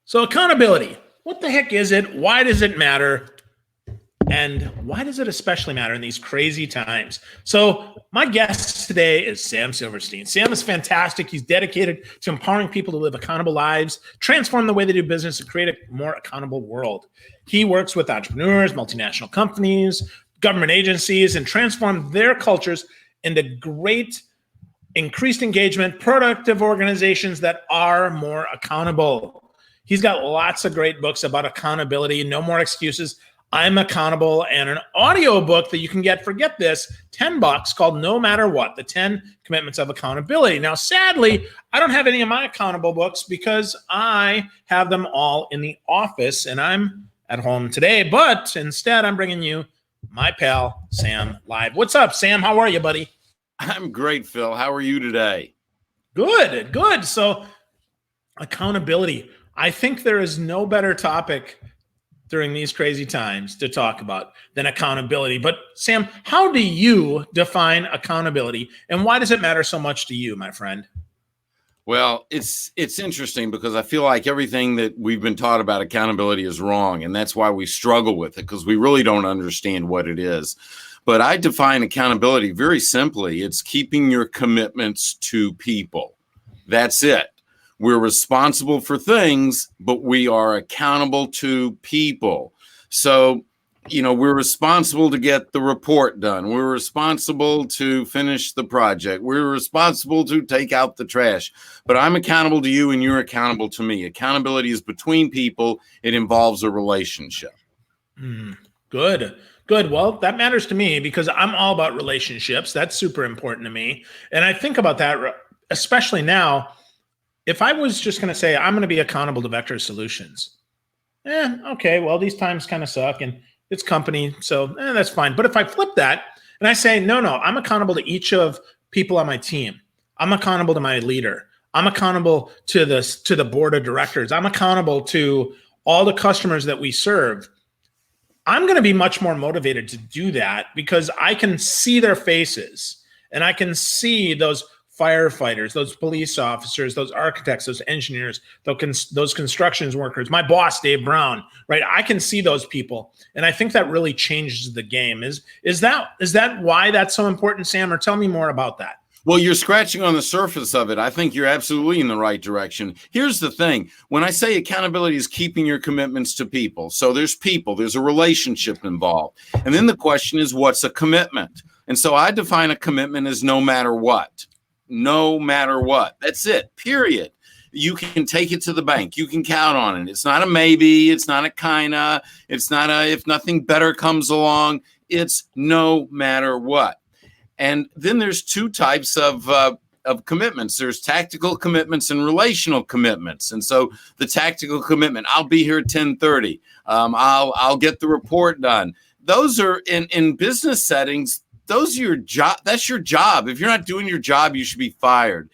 So accountability, what the heck is it? Why does it matter? And why does it especially matter in these crazy times? So my guest today is Sam Silverstein. Sam is fantastic. He's dedicated to empowering people to live accountable lives, transform the way they do business, and create a more accountable world. He works with entrepreneurs, multinational companies, government agencies, and transform their cultures into great increased engagement, productive organizations that are more accountable. He's got lots of great books about accountability, No More Excuses, I'm Accountable, and an audio book that you can get for, get this, $10 called No Matter What, the 10 Commitments of Accountability. Now, sadly, I don't have any of my accountable books because I have them all in the office and I'm at home today, but instead I'm bringing you my pal, Sam, live. What's up, Sam? How are you, buddy? I'm great, Phil. How are you today? Good, good. So accountability. I think there is no better topic during these crazy times to talk about than accountability. But Sam, how do you define accountability and why does it matter so much to you, my friend? Well, it's interesting because I feel like everything that we've been taught about accountability is wrong. And that's why we struggle with it, because we really don't understand what it is. But I define accountability very simply. It's keeping your commitments to people. That's it. We're responsible for things, but we are accountable to people. So, we're responsible to get the report done. We're responsible to finish the project. We're responsible to take out the trash. But I'm accountable to you and you're accountable to me. Accountability is between people. It involves a relationship. Good. Good. Well, that matters to me because I'm all about relationships. That's super important to me. And I think about that, especially now. If I was just going to say, I'm going to be accountable to Vector Solutions, okay, well, these times kind of suck and it's company, so that's fine. But if I flip that and I say, no, I'm accountable to each of people on my team. I'm accountable to my leader. I'm accountable to the board of directors. I'm accountable to all the customers that we serve. I'm going to be much more motivated to do that because I can see their faces and I can see those firefighters, those police officers, those architects, those engineers, those construction workers, my boss, Dave Brown, right? I can see those people. And I think that really changes the game. Is that why that's so important, Sam? Or tell me more about that. Well, you're scratching on the surface of it. I think you're absolutely in the right direction. Here's the thing. When I say accountability is keeping your commitments to people, so there's people, there's a relationship involved. And then the question is, what's a commitment? And so I define a commitment as no matter what. No matter what. That's it, period. You can take it to the bank. You can count on it. It's not a maybe. It's not a kinda. It's not a if nothing better comes along. It's no matter what. And then there's two types of commitments. There's tactical commitments and relational commitments. And so the tactical commitment, I'll be here at 10:30. I'll get the report done. Those are in business settings. Those are your job. That's your job. If you're not doing your job, you should be fired.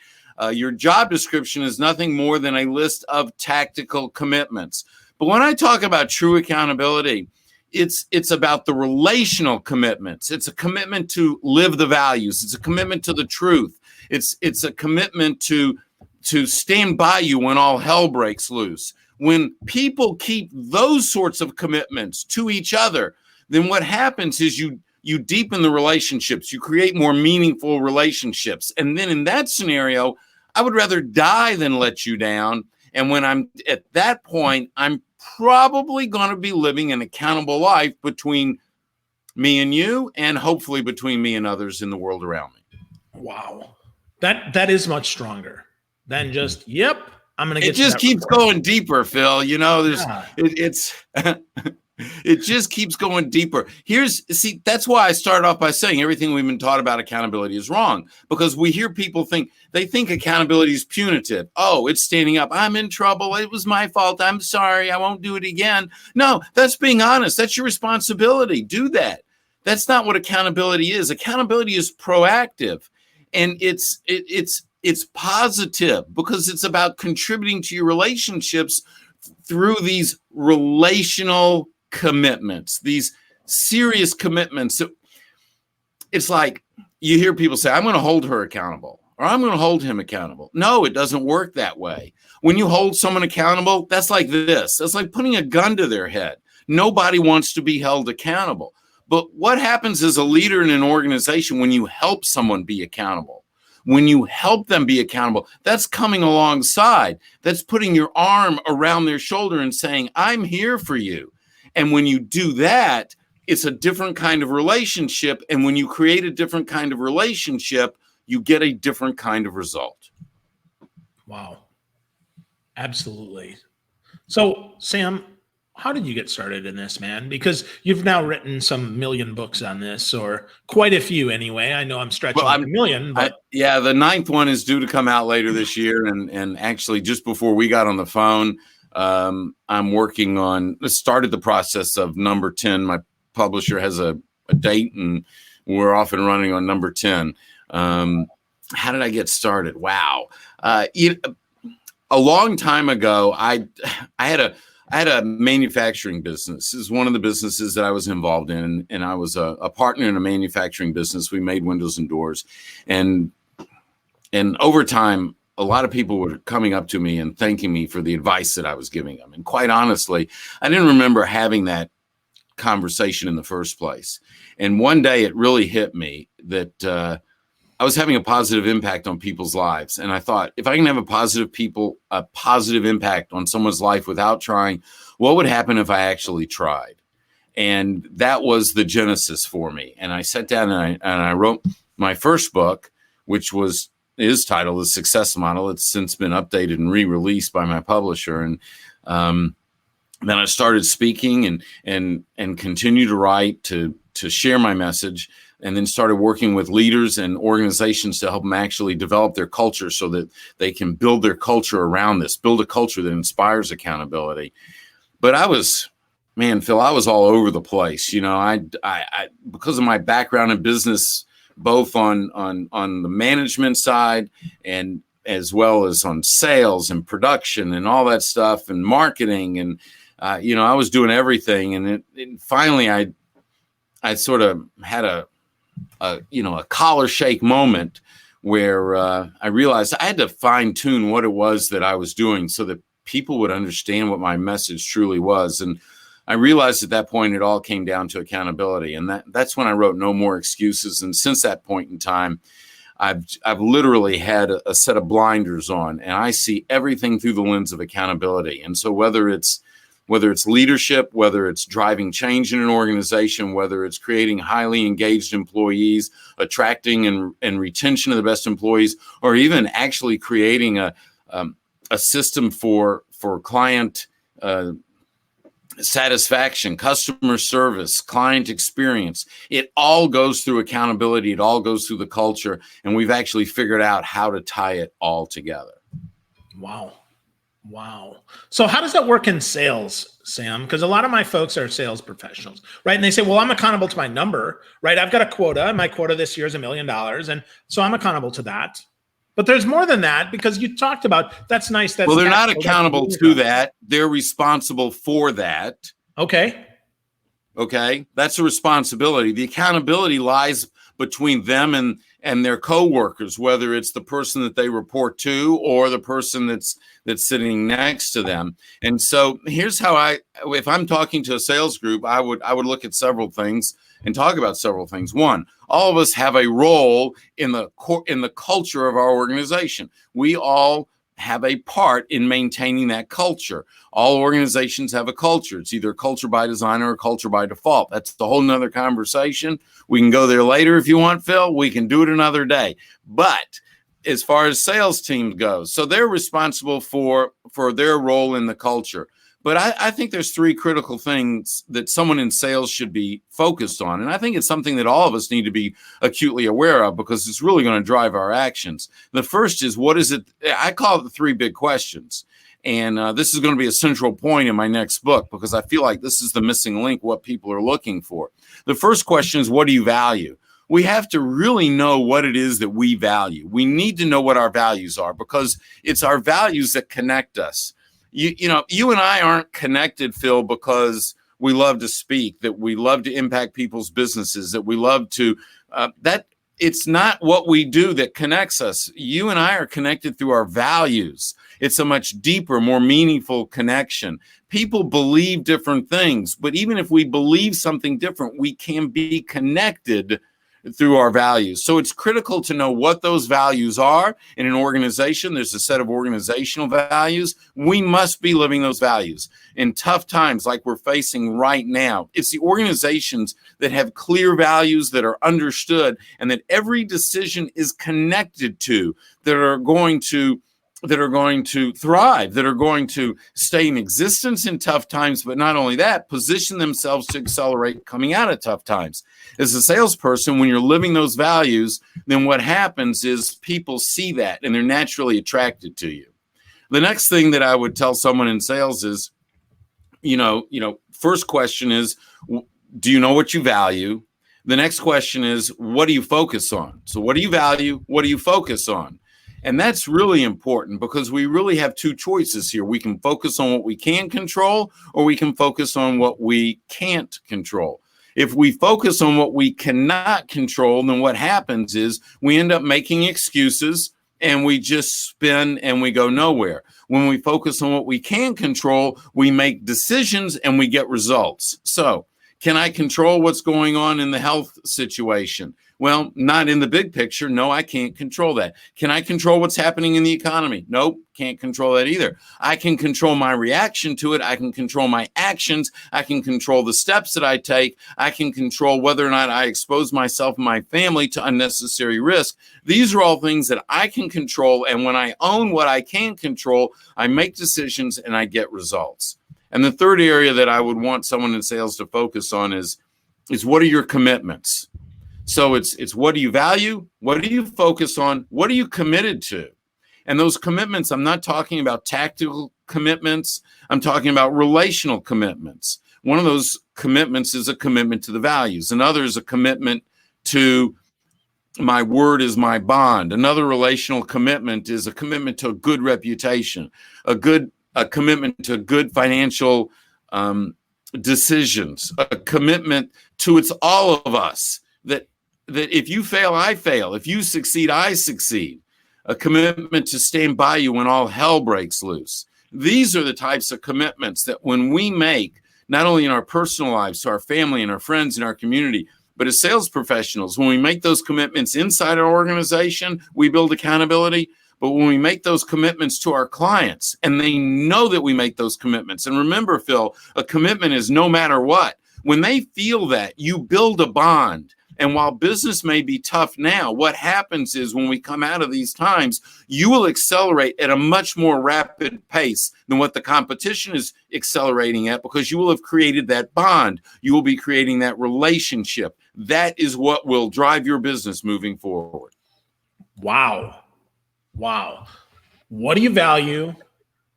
Your job description is nothing more than a list of tactical commitments. But when I talk about true accountability, it's about the relational commitments. It's a commitment to live the values. It's a commitment to the truth. It's a commitment to stand by you when all hell breaks loose. When people keep those sorts of commitments to each other, then what happens is you deepen the relationships, you create more meaningful relationships. And then in that scenario, I would rather die than let you down. And when I'm at that point, I'm probably going to be living an accountable life between me and you, and hopefully between me and others in the world around me. Wow. That is much stronger than just, yep, I'm going to get it just keeps going deeper, Phil. It's it just keeps going deeper. That's why I start off by saying everything we've been taught about accountability is wrong, because we hear people think accountability is punitive. Oh, it's standing up. I'm in trouble. It was my fault. I'm sorry. I won't do it again. No, that's being honest. That's your responsibility. Do that. That's not what accountability is. Accountability is proactive, and it's positive because it's about contributing to your relationships through these relational commitments, these serious commitments. It's like you hear people say, I'm going to hold her accountable, or I'm going to hold him accountable. No, it doesn't work that way. When you hold someone accountable, that's like this. That's like putting a gun to their head. Nobody wants to be held accountable. But what happens as a leader in an organization when you help someone be accountable? When you help them be accountable, that's coming alongside. That's putting your arm around their shoulder and saying, I'm here for you. And when you do that, it's a different kind of relationship. And when you create a different kind of relationship, you get a different kind of result. Wow. Absolutely. So, Sam, how did you get started in this, man? Because you've now written some million books on this, or quite a few anyway. I know I'm stretching a million, but the 9th one is due to come out later this year. And actually, just before we got on the phone, I'm working on, started the process of number 10. My publisher has a date, and we're off and running on number 10. How did I get started? Wow. A long time ago, I had a manufacturing business. This is one of the businesses that I was involved in, and I was a partner in a manufacturing business. We made windows and doors, and over time, a lot of people were coming up to me and thanking me for the advice that I was giving them. And quite honestly, I didn't remember having that conversation in the first place. And one day, it really hit me that I was having a positive impact on people's lives. And I thought, if I can have a positive impact on someone's life without trying, what would happen if I actually tried? And that was the genesis for me. And I sat down and I wrote my first book, which is titled The Success Model. It's since been updated and re-released by my publisher. And then I started speaking and continue to write to share my message, and then started working with leaders and organizations to help them actually develop their culture so that they can build their culture around this, build a culture that inspires accountability. But Phil, I was all over the place. You know, I because of my background in business, both on the management side and as well as on sales and production and all that stuff and marketing. And, I was doing everything. And finally, I sort of had a collar shake moment where I realized I had to fine tune what it was that I was doing so that people would understand what my message truly was. And I realized at that point, it all came down to accountability. And that's when I wrote No More Excuses. And since that point in time, I've literally had a set of blinders on, and I see everything through the lens of accountability. And so whether it's leadership, whether it's driving change in an organization, whether it's creating highly engaged employees, attracting and retention of the best employees, or even actually creating a system for client satisfaction, customer service, client experience, it all goes through accountability. It all goes through the culture. And we've actually figured out how to tie it all together. Wow. So how does that work in sales, Sam? Because a lot of my folks are sales professionals, right? And they say, well, I'm accountable to my number, right? I've got a quota. My quota this year is $1 million. And so I'm accountable to that. But there's more than that, because you talked about, that's nice. Well, they're not accountable to that. They're responsible for that. Okay. That's a responsibility. The accountability lies between them and their coworkers, whether it's the person that they report to or the person that's sitting next to them. And so here's how if I'm talking to a sales group, I would look at several things and talk about several things. One, all of us have a role in the culture of our organization. We all have a part in maintaining that culture. All organizations have a culture. It's either a culture by design or a culture by default. That's a whole nother conversation. We can go there later if you want, Phil. We can do it another day. But as far as sales team goes, so they're responsible for their role in the culture. But I think there's three critical things that someone in sales should be focused on. And I think it's something that all of us need to be acutely aware of, because it's really going to drive our actions. The first is, what is it? I call it the three big questions. And this is going to be a central point in my next book, because I feel like this is the missing link, what people are looking for. The first question is, what do you value? We have to really know what it is that we value. We need to know what our values are, because it's our values that connect us. You and I aren't connected, Phil, because we love to speak, that we love to impact people's businesses, that we love to, that it's not what we do that connects us. You and I are connected through our values. It's a much deeper, more meaningful connection. People believe different things, but even if we believe something different, we can be connected through our values. So it's critical to know what those values are in an organization. There's a set of organizational values. We must be living those values in tough times like we're facing right now. It's the organizations that have clear values that are understood and that every decision is connected to, that are going to thrive, that are going to stay in existence in tough times, but not only that, position themselves to accelerate coming out of tough times. As a salesperson, when you're living those values, then what happens is people see that and they're naturally attracted to you. The next thing that I would tell someone in sales is, first question is, do you know what you value? The next question is, what do you focus on? So what do you value? What do you focus on? And that's really important because we really have two choices here. We can focus on what we can control, or we can focus on what we can't control. If we focus on what we cannot control, then what happens is we end up making excuses and we just spin and we go nowhere. When we focus on what we can control, we make decisions and we get results. So, can I control what's going on in the health situation? Well, not in the big picture. No, I can't control that. Can I control what's happening in the economy? Nope, can't control that either. I can control my reaction to it. I can control my actions. I can control the steps that I take. I can control whether or not I expose myself and my family to unnecessary risk. These are all things that I can control. And when I own what I can control, I make decisions and I get results. And the third area that I would want someone in sales to focus on is what are your commitments? So it's what do you value? What do you focus on? What are you committed to? And those commitments, I'm not talking about tactical commitments. I'm talking about relational commitments. One of those commitments is a commitment to the values. Another is a commitment to my word is my bond. Another relational commitment is a commitment to a good reputation, a commitment to good financial decisions, a commitment to it's all of us, that if you fail, I fail. If you succeed, I succeed. A commitment to stand by you when all hell breaks loose. These are the types of commitments that when we make, not only in our personal lives, to our family and our friends and our community, but as sales professionals, when we make those commitments inside our organization, we build accountability. But when we make those commitments to our clients and they know that we make those commitments, and remember, Phil, a commitment is no matter what. When they feel that, you build a bond. And while business may be tough now, what happens is when we come out of these times, you will accelerate at a much more rapid pace than what the competition is accelerating at, because you will have created that bond. You will be creating that relationship. That is what will drive your business moving forward. Wow. What do you value?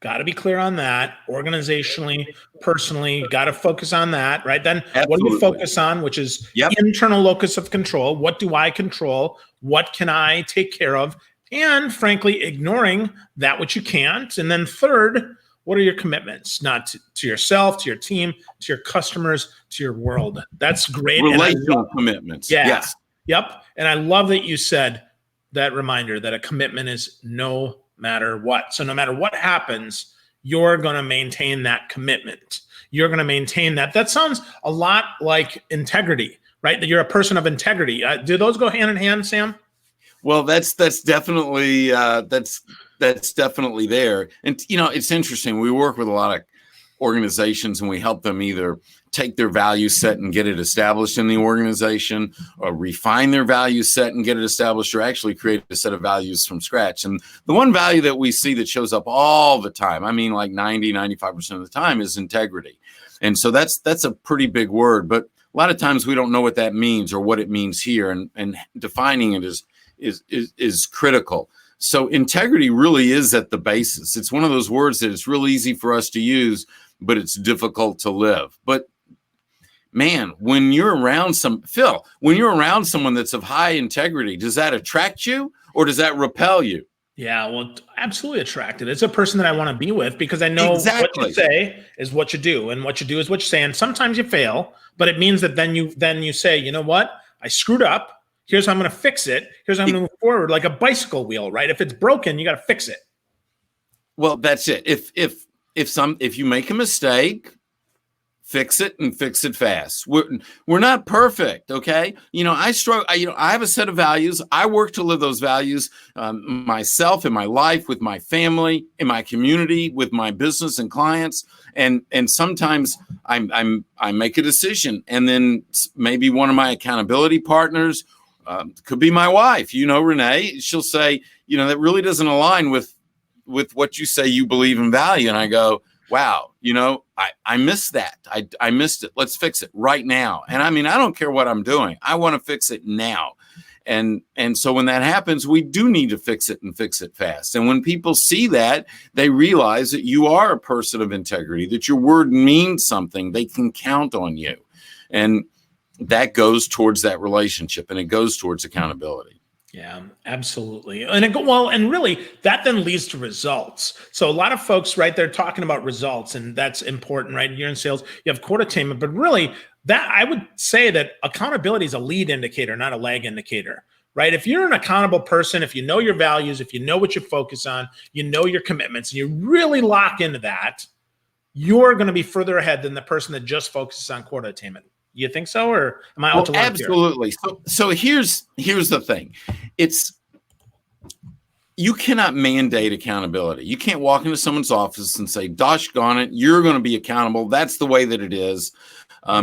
Got to be clear on that. Organizationally, personally, got to focus on that, right? Then Absolutely. What do you focus on, which is internal locus of control? What do I control? What can I take care of? And frankly, ignoring that which you can't. And then third, what are your commitments? Not to yourself, to your team, to your customers, to your world. That's great. Relational commitments. Yeah. Yes. Yep. And I love that you said that reminder that a commitment is no matter what. So no matter what happens, you're going to maintain that commitment. You're going to maintain that. That sounds a lot like integrity, right? That you're a person of integrity. Do those go hand in hand, Sam? Well, that's definitely that's definitely there. And it's interesting. We work with a lot of organizations and we help them either take their value set and get it established in the organization, or refine their value set and get it established, or actually create a set of values from scratch. And the one value that we see that shows up all the time, I mean like 95% of the time, is integrity. And so that's a pretty big word, but a lot of times we don't know what that means or what it means here, and defining it is critical. So integrity really is at the basis. It's one of those words that it's real easy for us to use, but it's difficult to live. But man, when you're around when you're around someone that's of high integrity, does that attract you or does that repel you? Yeah, well, absolutely attracted. It's a person that I want to be with because I know Exactly. What you say is what you do, and what you do is what you say. And sometimes you fail, but it means that then you say, you know what? I screwed up. Here's how I'm going to fix it. Here's how I'm going to move forward, like a bicycle wheel, right? If it's broken, you got to fix it. Well, that's it. If you make a mistake, fix it and fix it fast. We're not perfect, okay? I struggle. I have a set of values. I work to live those values myself, in my life, with my family, in my community, with my business and clients. And sometimes I make a decision, and then maybe one of my accountability partners, could be my wife. Renee, she'll say, that really doesn't align with what you say you believe and value. And I go, wow, I missed that. I missed it. Let's fix it right now. And I don't care what I'm doing. I want to fix it now. And so when that happens, we do need to fix it and fix it fast. And when people see that, they realize that you are a person of integrity, that your word means something. They can count on you. And that goes towards that relationship, and it goes towards accountability. Yeah, absolutely. And really that then leads to results. So a lot of folks, right, they're talking about results, and that's important, right? You're in sales, you have quote attainment, but really that I would say that accountability is a lead indicator, not a lag indicator, right? If you're an accountable person, if you know your values, if you know what you focus on, you know your commitments, and you really lock into that, you're going to be further ahead than the person that just focuses on quota attainment. You think so, or am I out to lunch absolutely here? So here's the thing. You cannot mandate accountability. You can't walk into someone's office and say, "Dosh gone it, you're going to be accountable. That's the way that it is.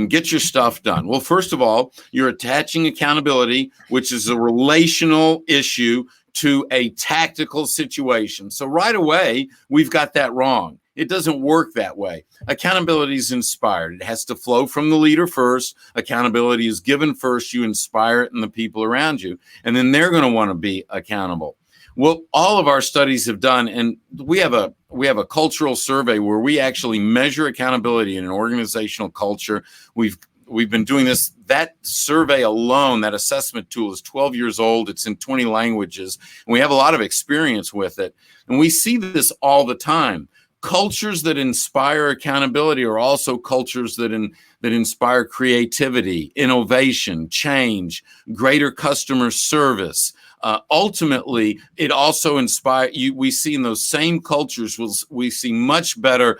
Get your stuff done." Well, first of all, you're attaching accountability, which is a relational issue, to a tactical situation. So right away, we've got that wrong. It doesn't work that way. Accountability is inspired. It has to flow from the leader first. Accountability is given first. You inspire it in the people around you, and then they're going to want to be accountable. Well, all of our studies have done, and we have a cultural survey where we actually measure accountability in an organizational culture. We've been doing this. That survey alone, that assessment tool, is 12 years old. It's in 20 languages, and we have a lot of experience with it. And we see this all the time. Cultures that inspire accountability are also cultures that inspire creativity, innovation, change, greater customer service. Ultimately, it also inspires you. We see in those same cultures, we see much better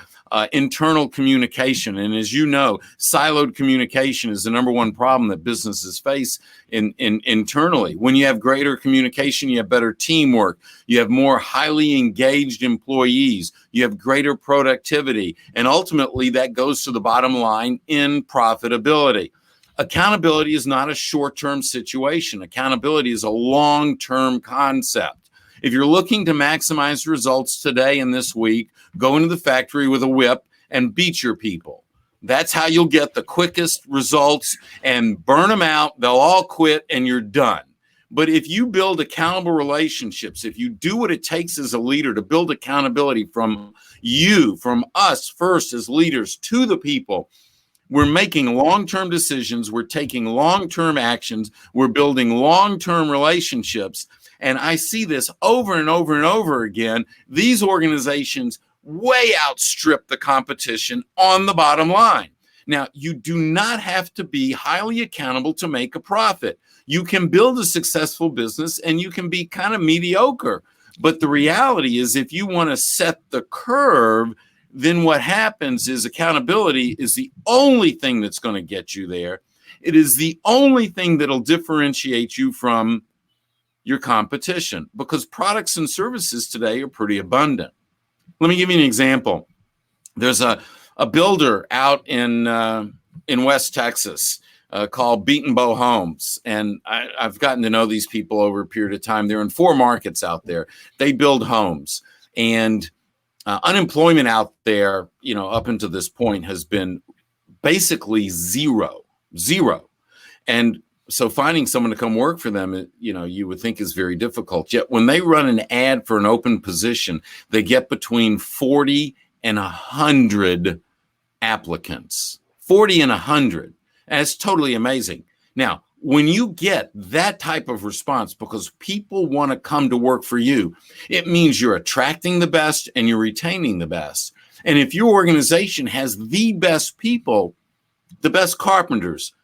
internal communication. And as you know, siloed communication is the number one problem that businesses face internally. When you have greater communication, you have better teamwork. You have more highly engaged employees. You have greater productivity. And ultimately, that goes to the bottom line in profitability. Accountability is not a short-term situation. Accountability is a long-term concept. If you're looking to maximize results today and this week, go into the factory with a whip and beat your people. That's how you'll get the quickest results, and burn them out. They'll all quit and you're done. But if you build accountable relationships, if you do what it takes as a leader to build accountability from you, from us first as leaders to the people, we're making long-term decisions. We're taking long-term actions. We're building long-term relationships. And I see this over and over and over again. These organizations way outstrip the competition on the bottom line. Now, you do not have to be highly accountable to make a profit. You can build a successful business and you can be kind of mediocre. But the reality is, if you want to set the curve, then what happens is accountability is the only thing that's going to get you there. It is the only thing that'll differentiate you from your competition, because products and services today are pretty abundant. Let me give you an example. There's a builder out in West Texas called Beaton Bow Homes. And I've gotten to know these people over a period of time. They're in 4 markets out there. They build homes. And unemployment out there, up until this point has been basically zero. And so finding someone to come work for them, you would think is very difficult. Yet when they run an ad for an open position, they get between 40 and 100 applicants. 40 and 100. And it's totally amazing. Now, when you get that type of response because people want to come to work for you, it means you're attracting the best and you're retaining the best. And if your organization has the best people, the best carpenters,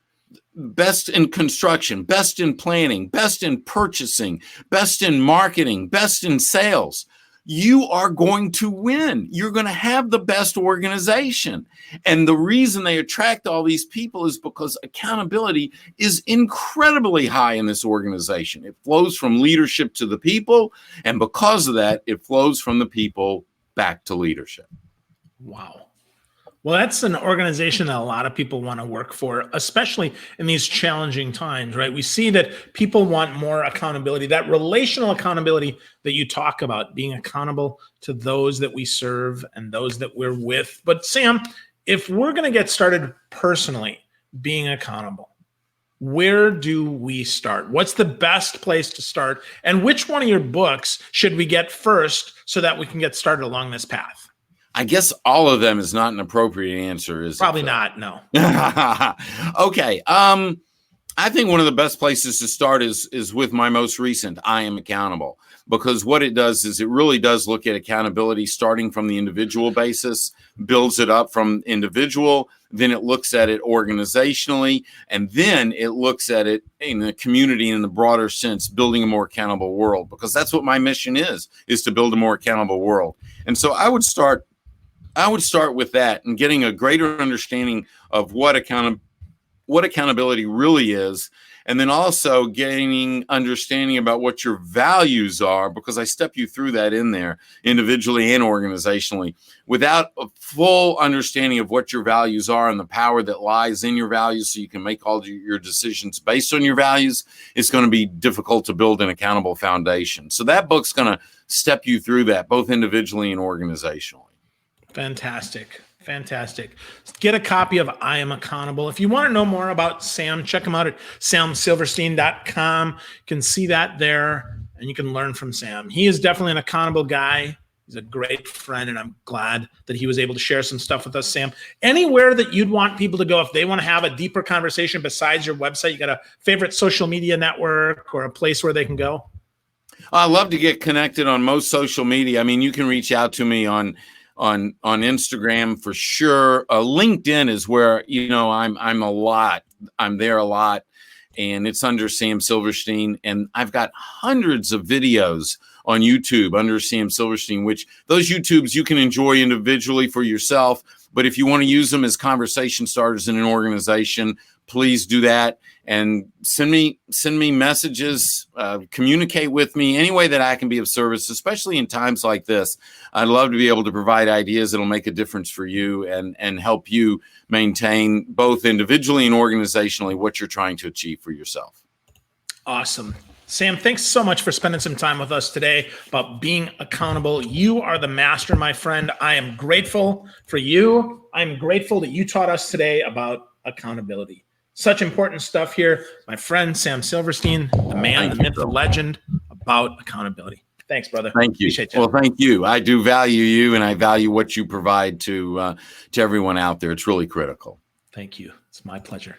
best in construction, best in planning, best in purchasing, best in marketing, best in sales, you are going to win. You're going to have the best organization. And the reason they attract all these people is because accountability is incredibly high in this organization. It flows from leadership to the people. And because of that, it flows from the people back to leadership. Wow. Well, that's an organization that a lot of people want to work for, especially in these challenging times, right? We see that people want more accountability, that relational accountability that you talk about, being accountable to those that we serve and those that we're with. But Sam, if we're going to get started personally being accountable, where do we start? What's the best place to start? And which one of your books should we get first so that we can get started along this path? I guess all of them is not an appropriate answer, is Probably not, no. Okay. I think one of the best places to start is with my most recent, I Am Accountable, because what it does is it really does look at accountability starting from the individual basis, builds it up from individual, then it looks at it organizationally, and then it looks at it in the community in the broader sense, building a more accountable world, because that's what my mission is to build a more accountable world. And so I would start with that and getting a greater understanding of what accountability really is, and then also gaining understanding about what your values are, because I step you through that in there individually and organizationally. Without a full understanding of what your values are and the power that lies in your values so you can make all your decisions based on your values, it's going to be difficult to build an accountable foundation. So that book's going to step you through that, both individually and organizationally. Fantastic. Get a copy of I Am Accountable. If you want to know more about Sam, check him out at samsilverstein.com. You can see that there, and you can learn from Sam. He is definitely an accountable guy. He's a great friend, and I'm glad that he was able to share some stuff with us, Sam. Anywhere that you'd want people to go if they want to have a deeper conversation besides your website, you got a favorite social media network or a place where they can go? I love to get connected on most social media. I mean, you can reach out to me on Instagram for sure. LinkedIn is where, I'm there a lot, and it's under Sam Silverstein. And I've got hundreds of videos on YouTube under Sam Silverstein, which those YouTubes you can enjoy individually for yourself. But if you want to use them as conversation starters in an organization, please do that. And send me messages, communicate with me any way that I can be of service, especially in times like this. I'd love to be able to provide ideas that'll make a difference for you and help you maintain both individually and organizationally what you're trying to achieve for yourself. Awesome. Sam, thanks so much for spending some time with us today about being accountable. You are the master, my friend. I am grateful for you. I'm grateful that you taught us today about accountability. Such important stuff here. My friend, Sam Silverstein, the man, the myth, the legend about accountability. Thanks, brother. Thank you. Appreciate you. Well, thank you. I do value you, and I value what you provide to everyone out there. It's really critical. Thank you. It's my pleasure.